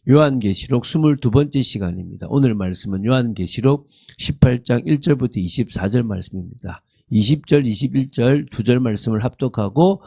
요한계시록 22번째 시간입니다. 오늘 말씀은 요한계시록 18장 1절부터 24절 말씀입니다. 20절, 21절 두 절 말씀을 합독하고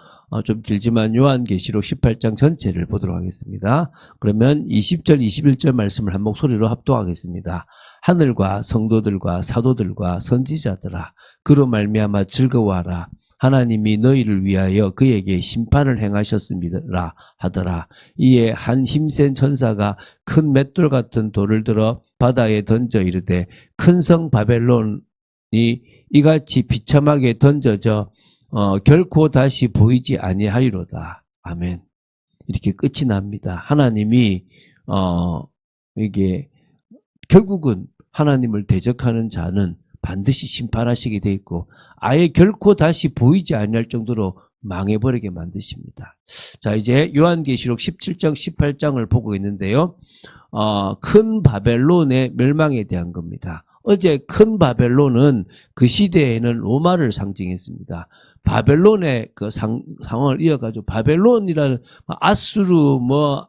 좀 길지만 요한계시록 18장 전체를 보도록 하겠습니다. 그러면 20절, 21절 말씀을 한 목소리로 합독하겠습니다. 하늘과 성도들과 사도들과 선지자들아, 그로 말미암아 즐거워하라. 하나님이 너희를 위하여 그에게 심판을 행하셨습니다 하더라. 이에 한 힘센 천사가 큰 맷돌 같은 돌을 들어 바다에 던져 이르되, 큰 성 바벨론이 이같이 비참하게 던져져 결코 다시 보이지 아니하리로다. 아멘. 이렇게 끝이 납니다. 하나님이 이게 결국은 하나님을 대적하는 자는 반드시 심판하시게 돼 있고, 아예 결코 다시 보이지 아니할 정도로 망해버리게 만드십니다. 자, 이제 요한계시록 17장, 18장을 보고 있는데요. 큰 바벨론의 멸망에 대한 겁니다. 어제 큰 바벨론은 그 시대에는 로마를 상징했습니다. 바벨론의 그 상황을 이어가지고 바벨론이라는 아수르,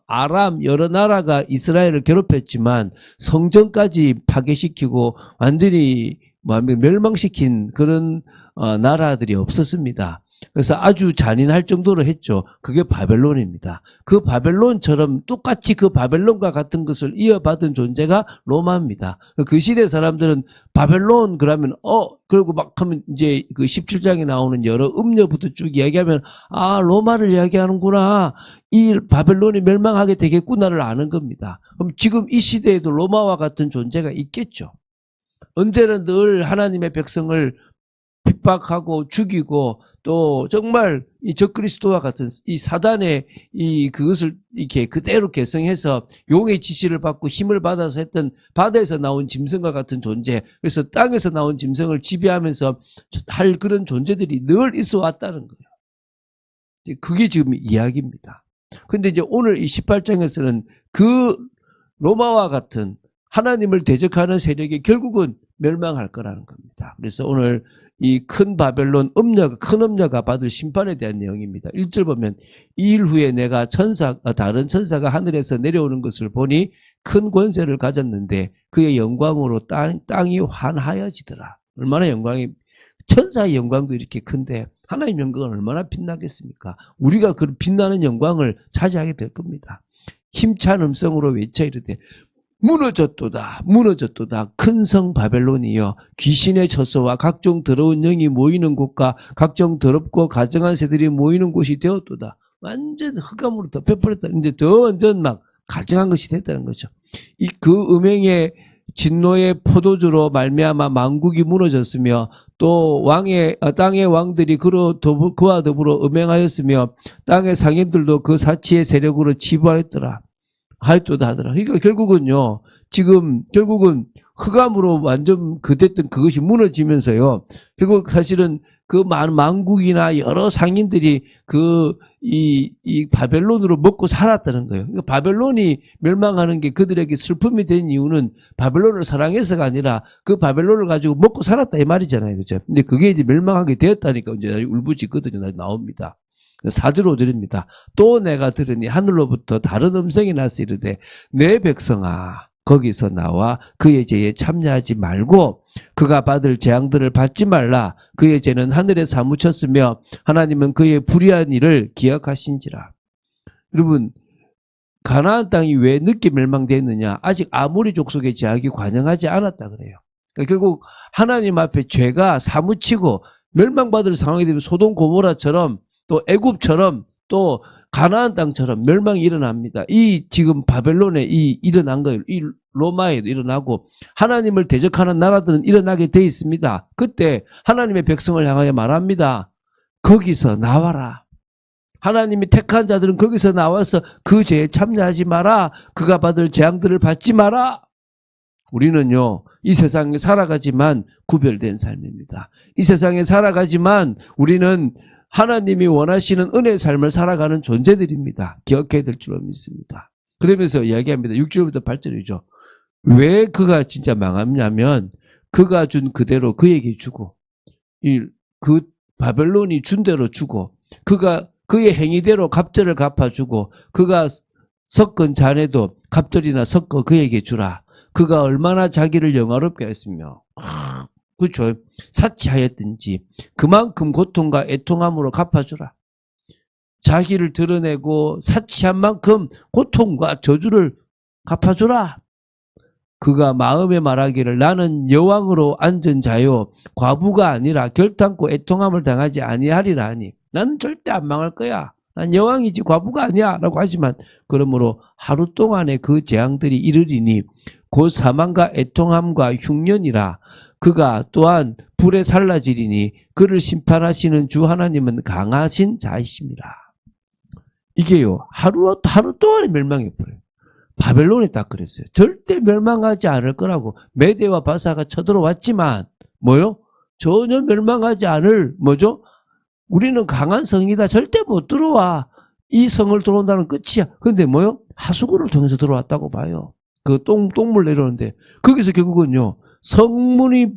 아람 여러 나라가 이스라엘을 괴롭혔지만 성전까지 파괴시키고 완전히 멸망시킨 그런 나라들이 없었습니다. 그래서 아주 잔인할 정도로 했죠. 그게 바벨론입니다. 그 바벨론처럼 똑같이 그 바벨론과 같은 것을 이어받은 존재가 로마입니다. 그 시대 사람들은 바벨론 그러면 그리고 막 하면 이제 그 17장에 나오는 여러 음료부터 쭉 이야기하면 로마를 이야기하는구나. 이 바벨론이 멸망하게 되겠구나를 아는 겁니다. 그럼 지금 이 시대에도 로마와 같은 존재가 있겠죠. 언제나 늘 하나님의 백성을 핍박하고 죽이고 또 정말 이 적그리스도와 같은 이 사단의 그것을 이렇게 그대로 개성해서 용의 지시를 받고 힘을 받아서 했던 바다에서 나온 짐승과 같은 존재, 그래서 땅에서 나온 짐승을 지배하면서 할 그런 존재들이 늘 있어 왔다는 거예요. 그게 지금 이야기입니다. 근데 이제 오늘 이 18장에서는 그 로마와 같은 하나님을 대적하는 세력이 결국은 멸망할 거라는 겁니다. 그래서 오늘 이 큰 바벨론 큰 음녀가 받을 심판에 대한 내용입니다. 1절 보면, 이 일 후에 내가 다른 천사가 하늘에서 내려오는 것을 보니 큰 권세를 가졌는데 그의 영광으로 땅이 환하여지더라. 얼마나 천사의 영광도 이렇게 큰데 하나님의 영광은 얼마나 빛나겠습니까? 우리가 그 빛나는 영광을 차지하게 될 겁니다. 힘찬 음성으로 외쳐 이르되, 무너졌도다, 무너졌도다. 큰 성 바벨론이여, 귀신의 처소와 각종 더러운 영이 모이는 곳과 각종 더럽고 가증한 새들이 모이는 곳이 되었도다. 완전 흑암으로 덮여버렸다. 이제 더 완전 막 가증한 것이 됐다는 거죠. 그 음행의 진노의 포도주로 말미암아 만국이 무너졌으며, 또 땅의 왕들이 그와 더불어 음행하였으며, 땅의 상인들도 그 사치의 세력으로 지부하였더라. 하였도다 하더라. 그러니까 결국은 흑암으로 완전 됐던 그것이 무너지면서요. 결국 사실은 그 많은 만국이나 여러 상인들이 이 바벨론으로 먹고 살았다는 거예요. 그러니까 바벨론이 멸망하는 게 그들에게 슬픔이 된 이유는 바벨론을 사랑해서가 아니라 그 바벨론을 가지고 먹고 살았다 이 말이잖아요. 그죠? 근데 그게 이제 멸망하게 되었다니까 이제 울부짖거든요. 나옵니다. 4절 5절입니다. 또 내가 들으니 하늘로부터 다른 음성이 나서 이르되, 내 백성아, 거기서 나와 그의 죄에 참여하지 말고 그가 받을 재앙들을 받지 말라. 그의 죄는 하늘에 사무쳤으며 하나님은 그의 불의한 일을 기억하신지라. 여러분, 가나안 땅이 왜 늦게 멸망되었느냐? 아직 아모리 족속의 제약이 관영하지 않았다 그래요. 그러니까 결국 하나님 앞에 죄가 사무치고 멸망받을 상황이 되면 소돔 고모라처럼 또 애굽처럼 또 가나안 땅처럼 멸망이 일어납니다. 지금 바벨론에 일어난 거예요. 이 로마에도 일어나고 하나님을 대적하는 나라들은 일어나게 돼 있습니다. 그때 하나님의 백성을 향하여 말합니다. 거기서 나와라. 하나님이 택한 자들은 거기서 나와서 그 죄에 참여하지 마라. 그가 받을 재앙들을 받지 마라. 우리는요, 이 세상에 살아가지만 구별된 삶입니다. 이 세상에 살아가지만 우리는 하나님이 원하시는 은혜의 삶을 살아가는 존재들입니다. 기억해야 될 줄로 믿습니다. 그러면서 이야기합니다. 6절부터 8절이죠. 왜 그가 진짜 망하냐면 그가 준 그대로 그에게 주고, 그 바벨론이 준 대로 주고, 그가 그의 행위대로 갑절을 갚아주고, 그가 섞은 잔에도 갑절이나 섞어 그에게 주라. 그가 얼마나 자기를 영화롭게 했으며 그렇죠. 사치하였든지 그만큼 고통과 애통함으로 갚아주라. 자기를 드러내고 사치한 만큼 고통과 저주를 갚아주라. 그가 마음에 말하기를 나는 여왕으로 앉은 자요 과부가 아니라 결탄코 애통함을 당하지 아니하리라 하니 나는 절대 안 망할 거야. 난 여왕이지 과부가 아니야 라고 하지만 그러므로 하루 동안에 그 재앙들이 이르리니 곧 사망과 애통함과 흉년이라. 그가 또한 불에 살라지리니 그를 심판하시는 주 하나님은 강하신 자이십니다. 이게요 하루 동안에 멸망해버려요. 바벨론이 딱 그랬어요. 절대 멸망하지 않을 거라고. 메대와 바사가 쳐들어왔지만 뭐요? 전혀 멸망하지 않을 뭐죠? 우리는 강한 성이다. 절대 못 들어와. 이 성을 들어온다는 끝이야. 근데 뭐요? 하수구를 통해서 들어왔다고 봐요. 그 똥물 내려오는데 거기서 결국은요 성문이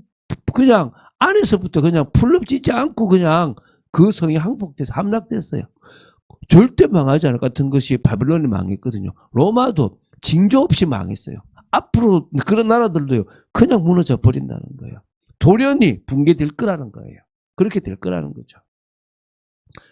그냥 안에서부터 그냥 풀럽지지 않고 그냥 그 성이 항복돼서 함락됐어요. 절대 망하지 않을 것 같은 것이 바벨론이 망했거든요. 로마도 징조 없이 망했어요. 앞으로 그런 나라들도요 그냥 무너져 버린다는 거예요. 돌연히 붕괴될 거라는 거예요. 그렇게 될 거라는 거죠.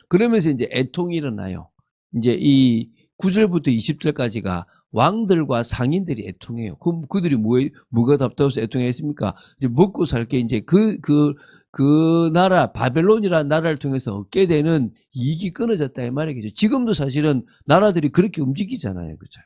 그러면서 이제 애통이 일어나요. 이제 이 9절부터 20절까지가 왕들과 상인들이 애통해요. 그들이 뭐가 답답해서 애통했습니까? 이제 먹고 살 게 이제 그 나라, 바벨론이라는 나라를 통해서 얻게 되는 이익이 끊어졌다 이 말이겠죠. 지금도 사실은 나라들이 그렇게 움직이잖아요. 그렇죠?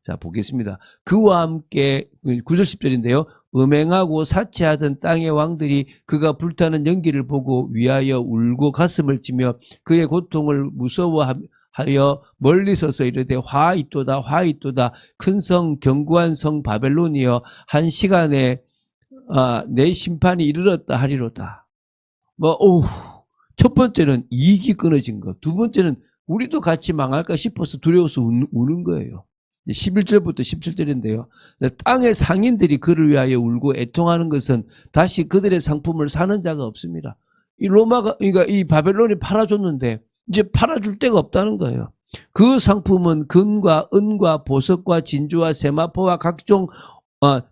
자, 보겠습니다. 그와 함께 9절 10절인데요. 음행하고 사치하던 땅의 왕들이 그가 불타는 연기를 보고 위하여 울고 가슴을 치며 그의 고통을 무서워하여 멀리 서서 이르되 화이또다 화이또다 큰 성 견고한 성 바벨론이여 한 시간에 내 심판이 이르렀다 하리로다. 첫 번째는 이익이 끊어진 것. 두 번째는 우리도 같이 망할까 싶어서 두려워서 우는 거예요. 11절부터 17절인데요. 땅의 상인들이 그를 위하여 울고 애통하는 것은 다시 그들의 상품을 사는 자가 없습니다. 그러니까 이 바벨론이 팔아줬는데 이제 팔아줄 데가 없다는 거예요. 그 상품은 금과 은과 보석과 진주와 세마포와 각종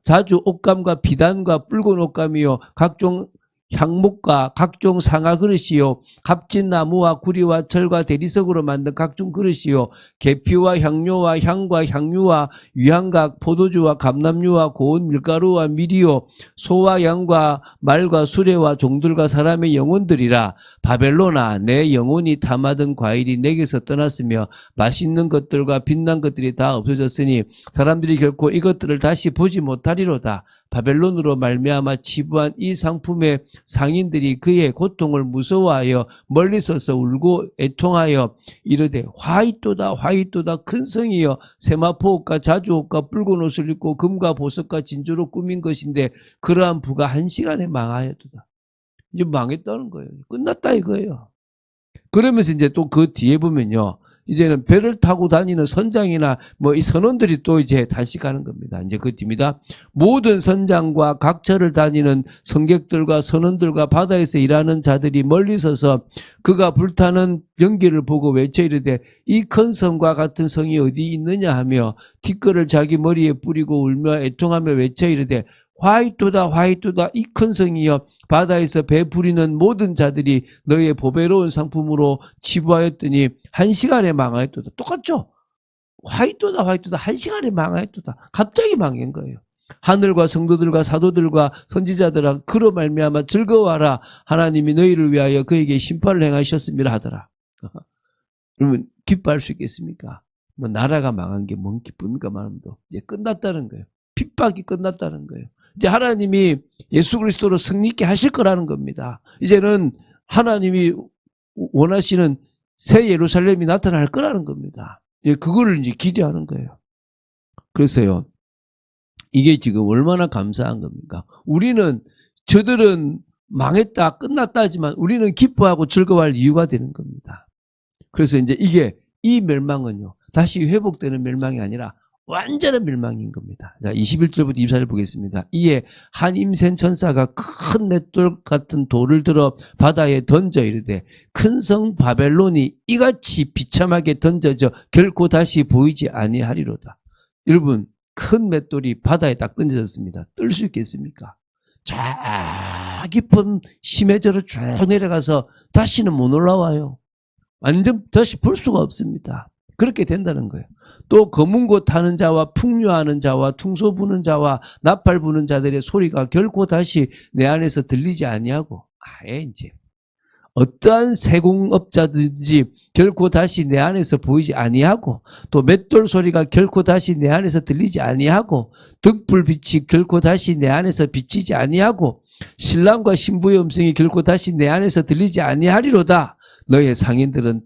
자주 옷감과 비단과 붉은 옷감이요 각종 향목과 각종 상아 그릇이요 값진 나무와 구리와 철과 대리석으로 만든 각종 그릇이요 계피와 향료와 향과 향유와 위향각 포도주와 감람유와 고운 밀가루와 밀이요 소와 양과 말과 수레와 종들과 사람의 영혼들이라. 바벨론아 내 영혼이 탐하던 과일이 내게서 떠났으며 맛있는 것들과 빛난 것들이 다 없어졌으니 사람들이 결코 이것들을 다시 보지 못하리로다. 바벨론으로 말미암아 치부한 이 상품의 상인들이 그의 고통을 무서워하여 멀리 서서 울고 애통하여 이르되 화이또다 화이또다 큰 성이여 세마포옷과 자주옷과 붉은 옷을 입고 금과 보석과 진주로 꾸민 것인데 그러한 부가 한 시간에 망하였도다. 이제 망했다는 거예요. 끝났다 이거예요. 그러면서 이제 또 그 뒤에 보면요. 이제는 배를 타고 다니는 선장이나 이 선원들이 또 이제 단식하는 겁니다. 이제 그 뒤입니다. 모든 선장과 각처를 다니는 성객들과 선원들과 바다에서 일하는 자들이 멀리 서서 그가 불타는 연기를 보고 외쳐 이르되 이 큰 성과 같은 성이 어디 있느냐 하며 티끌을 자기 머리에 뿌리고 울며 애통하며 외쳐 이르되 화이또다 화이또다 이 큰 성이여 바다에서 배 부리는 모든 자들이 너희의 보배로운 상품으로 치부하였더니 한 시간에 망하였도다. 똑같죠? 화이또다 화이또다 한 시간에 망하였도다. 갑자기 망한 거예요. 하늘과 성도들과 사도들과 선지자들아 그로 말미암아 즐거워하라. 하나님이 너희를 위하여 그에게 심판을 행하셨음이라 하더라. 그러면 기뻐할 수 있겠습니까? 나라가 망한 게 뭔 기쁨입니까? 말하면도 이제 끝났다는 거예요. 핍박이 끝났다는 거예요. 이제 하나님이 예수 그리스도로 승리있게 하실 거라는 겁니다. 이제는 하나님이 원하시는 새 예루살렘이 나타날 거라는 겁니다. 그거를 이제 기대하는 거예요. 그래서요, 이게 지금 얼마나 감사한 겁니까? 저들은 망했다, 끝났다 하지만 우리는 기뻐하고 즐거워할 이유가 되는 겁니다. 그래서 이제 이 멸망은요, 다시 회복되는 멸망이 아니라 완전한 멸망인 겁니다. 자, 21절부터 24절 보겠습니다. 이에 한 임센 천사가 큰 맷돌 같은 돌을 들어 바다에 던져 이르되 큰 성 바벨론이 이같이 비참하게 던져져 결코 다시 보이지 아니하리로다. 여러분, 큰 맷돌이 바다에 딱 던져졌습니다. 뜰 수 있겠습니까? 저 깊은 심해저로 쭉 내려가서 다시는 못 올라와요. 완전 다시 볼 수가 없습니다. 그렇게 된다는 거예요. 또 검은 곳 타는 자와 풍류하는 자와 퉁소 부는 자와 나팔 부는 자들의 소리가 결코 다시 내 안에서 들리지 아니하고, 아예 이제 어떠한 세공업자든지 결코 다시 내 안에서 보이지 아니하고, 또 맷돌 소리가 결코 다시 내 안에서 들리지 아니하고, 득불빛이 결코 다시 내 안에서 비치지 아니하고, 신랑과 신부의 음성이 결코 다시 내 안에서 들리지 아니하리로다. 너의 상인들은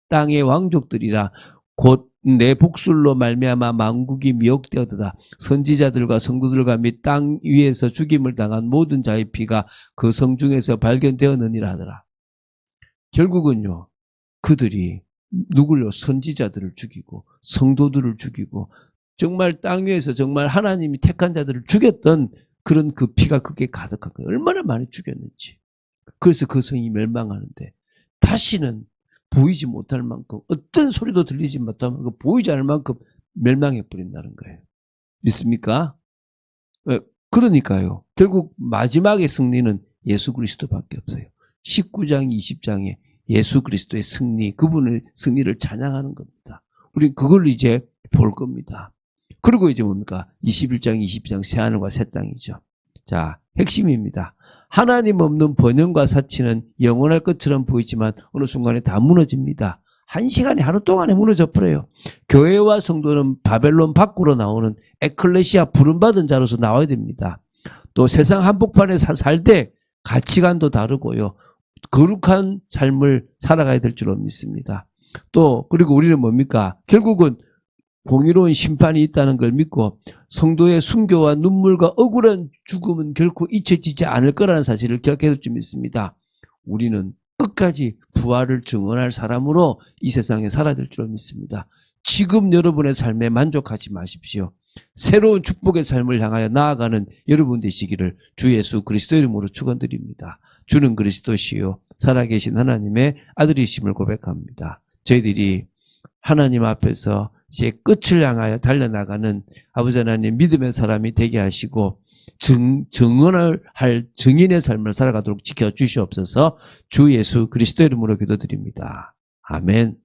땅의 왕족들이라 곧 내 복술로 말미암아 만국이 미혹되었도다. 선지자들과 성도들과 및 땅 위에서 죽임을 당한 모든 자의 피가 그 성 중에서 발견되었느니라 하더라. 결국은요, 그들이 누굴요? 선지자들을 죽이고 성도들을 죽이고 정말 땅 위에서 정말 하나님이 택한 자들을 죽였던 그런 그 피가 그게 가득한 거예요. 얼마나 많이 죽였는지. 그래서 그 성이 멸망하는데 다시는 보이지 못할 만큼, 어떤 소리도 들리지 못할 만큼, 보이지 않을 만큼 멸망해 버린다는 거예요. 믿습니까? 그러니까요. 결국 마지막의 승리는 예수 그리스도밖에 없어요. 19장, 20장에 예수 그리스도의 승리, 그분의 승리를 찬양하는 겁니다. 우리 그걸 이제 볼 겁니다. 그리고 이제 뭡니까? 21장, 22장 새하늘과 새 땅이죠. 자, 핵심입니다. 하나님 없는 번영과 사치는 영원할 것처럼 보이지만 어느 순간에 다 무너집니다. 한 시간에 하루 동안에 무너져 버려요. 교회와 성도는 바벨론 밖으로 나오는 에클레시아 부름받은 자로서 나와야 됩니다. 또 세상 한복판에 살 때 가치관도 다르고요. 거룩한 삶을 살아가야 될 줄로 믿습니다. 또 그리고 우리는 뭡니까? 결국은 공의로운 심판이 있다는 걸 믿고 성도의 순교와 눈물과 억울한 죽음은 결코 잊혀지지 않을 거라는 사실을 기억해둘 줄 믿습니다. 우리는 끝까지 부활을 증언할 사람으로 이 세상에 살아야 될 줄 믿습니다. 지금 여러분의 삶에 만족하지 마십시오. 새로운 축복의 삶을 향하여 나아가는 여러분 되시기를 주 예수 그리스도 이름으로 축원드립니다. 주는 그리스도시요 살아계신 하나님의 아들이심을 고백합니다. 저희들이 하나님 앞에서 이제 끝을 향하여 달려나가는 아버지 하나님 믿음의 사람이 되게 하시고 증언을 할 증인의 삶을 살아가도록 지켜주시옵소서. 주 예수 그리스도 이름으로 기도드립니다. 아멘.